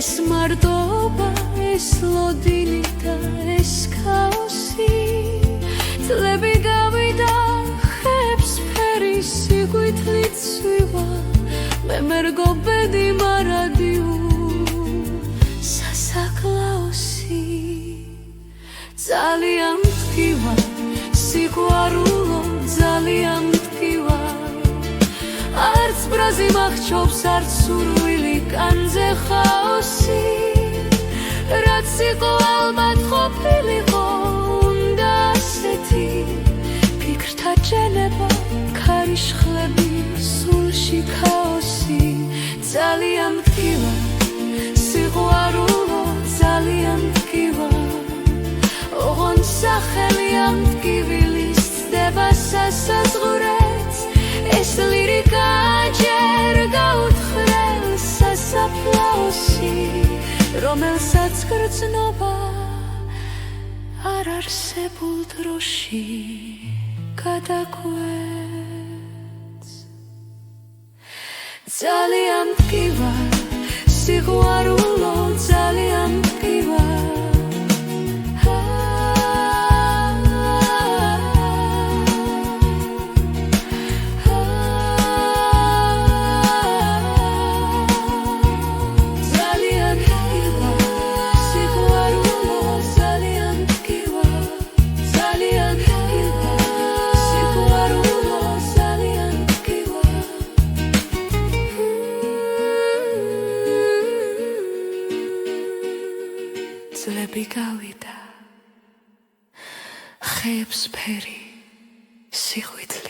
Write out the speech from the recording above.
ეს მარტობა, ეს ლოდინი და ეს ქაოსი წლები გავიდა ხეებს ფერი სიკვდილით სვივა მე მერგობედი მარადიუ სასაკლაოსი ძალიან მткиვა სიყვარულო ძალიან მткиვა არც ბრაზი მახჩობს არც სურვილი კანზე ხაოსი რაც იყო ალბათ ყოფილიყო უნდა ასეთი ფიქრთა ჭენება ქარიშხლები სულში ქაოსი ძალიან მткиვა სიყვარულო ძალიან მткиვა ოღონდ სახელი ამ მткиვილის ცდება სასაზღვრეთ ეს ლირიკა ჯერ გაუთხრელ სასაფლაოსი რომელსაც გრძნობა არ არსებულ დროში გადაგვეც ძალიან მткиვა სიყვარულო ძალიან მткиვა წლები გავიდა ხეებს ფერი სიყვდილით